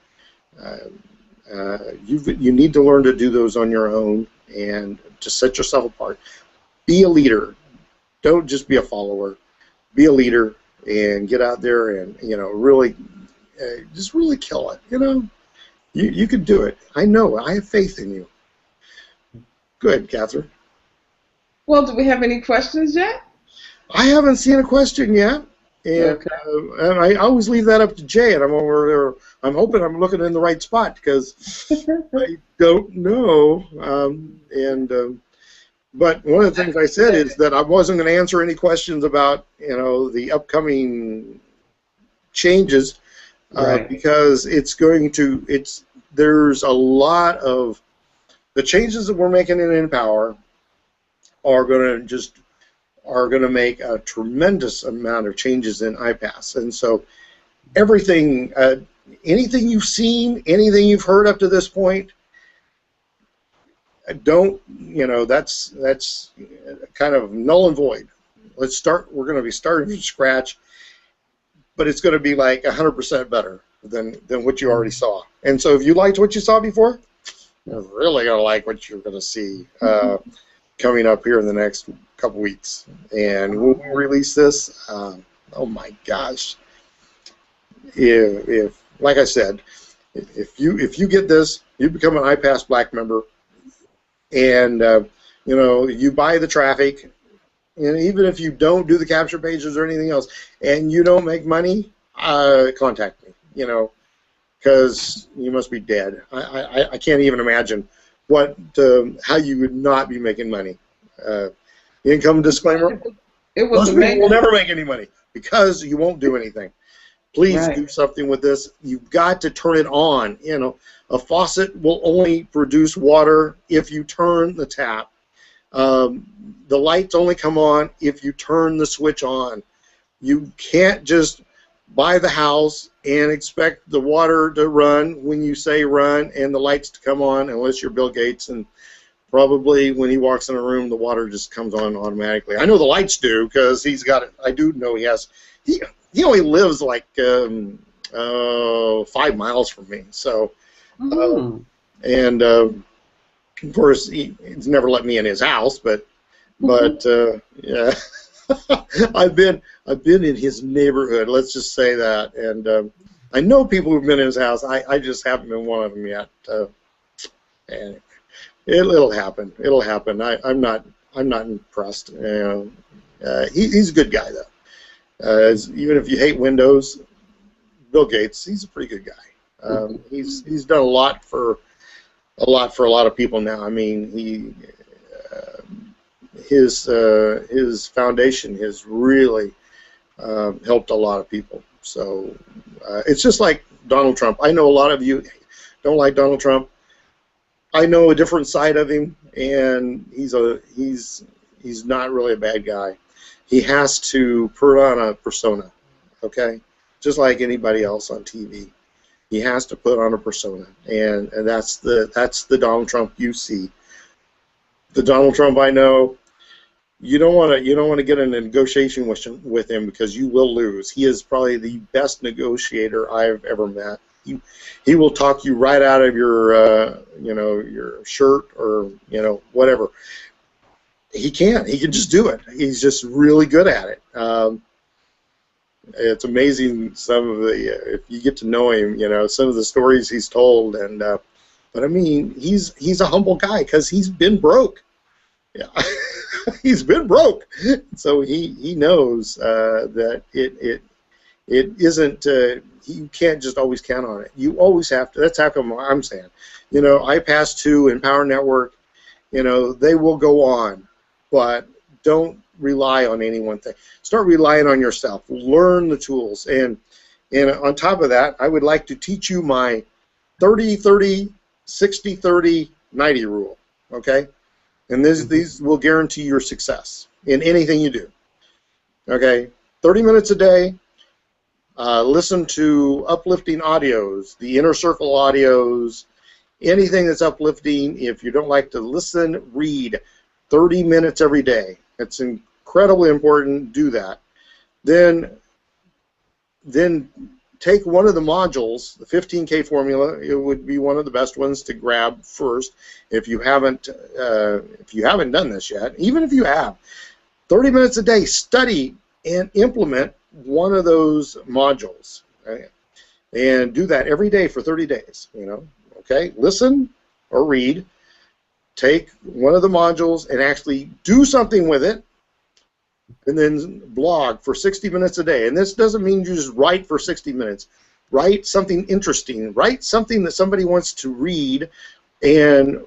You need to learn to do those on your own and to set yourself apart. Be a leader. Don't just be a follower. Be a leader and get out there and really just really kill it. You can do it. I know. I have faith in you. Go ahead, Catherine. Well, do we have any questions yet? I haven't seen a question yet, and I always leave that up to Jay, and I'm over there. I'm hoping I'm looking in the right spot, because I don't know. But one of the things I said is that I wasn't going to answer any questions about the upcoming changes, because there's a lot of the changes that we're making in Empower are going to make a tremendous amount of changes in iPAS. And so everything, anything you've seen, anything you've heard up to this point, that's kind of null and void. We're going to be starting from scratch, but it's going to be like 100% better than what you already saw. And so if you liked what you saw before, you're really going to like what you're going to see coming up here in the next couple weeks. And when we release this, oh my gosh, if like I said, if you get this, you become an iPAS Black member, and you buy the traffic, and even if you don't do the capture pages or anything else, and you don't make money, contact me, because you must be dead. I can't even imagine how you would not be making money. Income disclaimer: most people will never make any money because you won't do anything. Please do something with this. You've got to turn it on. A faucet will only produce water if you turn the tap. The lights only come on if you turn the switch on. You can't just buy the house and expect the water to run when you say run and the lights to come on, unless you're Bill Gates, and probably when he walks in a room the water just comes on automatically. I know the lights do, because he's got it. I do know he has. He only lives like 5 miles from me, so and of course he's never let me in his house, but yeah. I've been in his neighborhood, let's just say that, and I know people who've been in his house. I just haven't been one of them yet. And it'll happen. It'll happen. I'm not impressed. He's a good guy though. Even if you hate Windows, Bill Gates, he's a pretty good guy. He's done a lot for a lot of people now. I mean, his foundation has really helped a lot of people. So it's just like Donald Trump. I know a lot of you don't like Donald Trump. I know a different side of him, and he's not really a bad guy. He has to put on a persona. okay? Just like anybody else on TV. He has to put on a persona, and that's the Donald Trump you see. The Donald Trump I know, you don't want to get in a negotiation with him, because you will lose. He is probably the best negotiator I've ever met. He will talk you right out of your your shirt, or whatever. He can just do it. He's just really good at it. It's amazing some of the if you get to know him, some of the stories he's told, and but I mean, he's a humble guy, because he's been broke. Yeah, he's been broke, so he knows that it isn't. You can't just always count on it. You always have to. That's how come I'm saying, iPAS2 and Power Network, they will go on, but don't rely on any one thing. Start relying on yourself. Learn the tools, and on top of that, I would like to teach you my 30-30, 60-30, 90 rule. Okay, and these will guarantee your success in anything you do. Okay, 30 minutes a day. Listen to uplifting audios, the inner circle audios, anything that's uplifting. If you don't like to listen, read 30 minutes every day. It's incredibly important. Do that. Then take one of the modules, the 15K formula. It would be one of the best ones to grab first if you haven't done this yet. Even if you have, 30 minutes a day, study and implement one of those modules, right? And do that every day for 30 days. Okay, listen or read. Take one of the modules and actually do something with it, and then blog for 60 minutes a day. And this doesn't mean you just write for 60 minutes. Write something interesting. Write something that somebody wants to read, and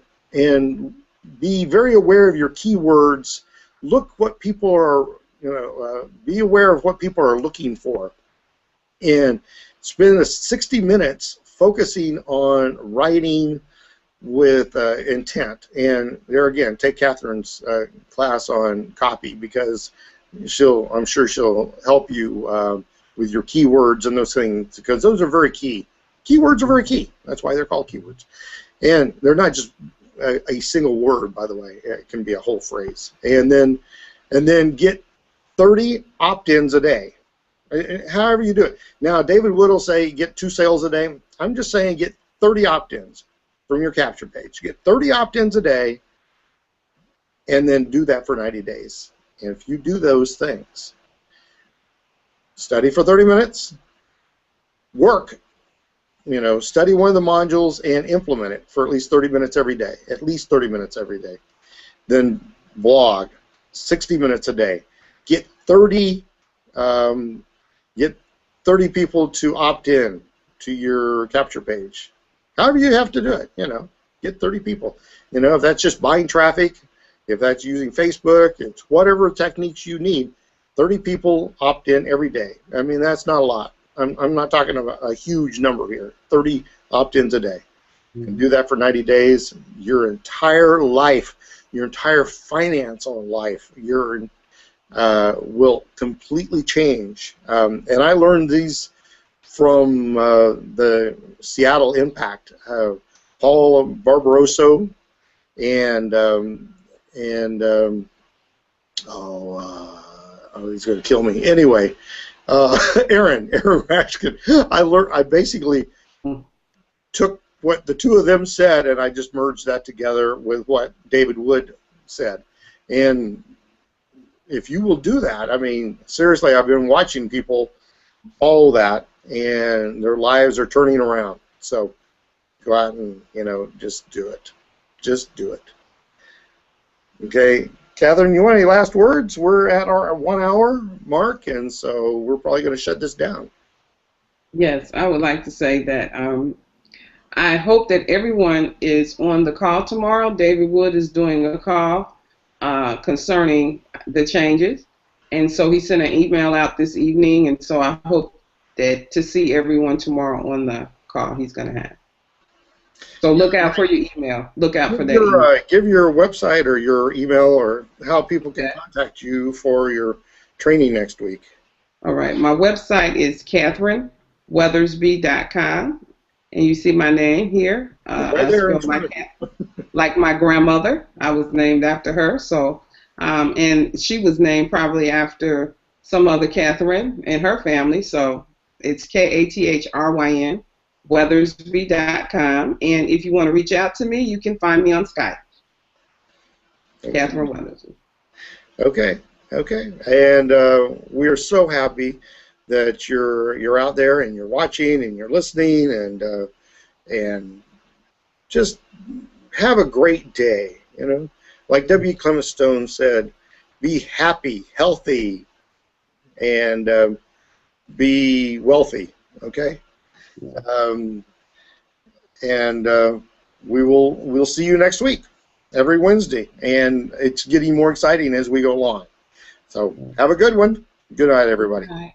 be very aware of your keywords. Look what people are, be aware of what people are looking for, and spend 60 minutes focusing on writing with intent. And there again, take Catherine's class on copy, because I'm sure she'll help you with your keywords and those things, because those are very key. Keywords are very key. That's why they're called keywords. And they're not just a single word, by the way. It can be a whole phrase. And then get 30 opt-ins a day. However you do it. Now, David Wood will say get 2 sales a day. I'm just saying get 30 opt-ins from your capture page. Get 30 opt-ins a day, and then do that for 90 days. And if you do those things, study for 30 minutes, work, study one of the modules and implement it for at least 30 minutes every day. At least 30 minutes every day. Then blog 60 minutes a day. Get 30 people to opt in to your capture page. However you have to do it, get 30 people. If that's just buying traffic, if that's using Facebook, it's whatever techniques you need. 30 people opt in every day. I mean, that's not a lot. I'm not talking about a huge number here. 30 opt-ins a day. You can do that for 90 days. Your entire life, your entire financial life, will completely change. And I learned these from the Seattle Impact. Paul Barbarosso and he's going to kill me. Anyway, Aaron Rashkin. I basically took what the two of them said, and I just merged that together with what David Wood said. And if you will do that, I mean, seriously, I've been watching people follow that, and their lives are turning around. So go out and, just do it. Just do it. Okay, Catherine, you want any last words? We're at our 1 hour mark, and so we're probably going to shut this down. Yes, I would like to say that I hope that everyone is on the call tomorrow. David Wood is doing a call concerning the changes, and so he sent an email out this evening, and so I hope that to see everyone tomorrow on the call he's going to have. So look out for your email. Look out for that email. Give your website or your email or how people can contact you for your training next week. All right. My website is CatherineWeathersby.com, and you see my name here. Right I there in spell my front of you. like my grandmother. I was named after her. So, and she was named probably after some other Catherine in her family. So it's Kathryn Weathersby.com. And if you want to reach out to me, you can find me on Skype. Okay. Catherine Weathersby. Okay. Okay. And we're so happy that you're out there and you're watching and you're listening and just have a great day. You know, like W. Clement Stone said, be happy, healthy, and be wealthy. Okay. Um, and we'll see you next week, every Wednesday, and it's getting more exciting as we go along. So have a good one. Good night, everybody. Bye.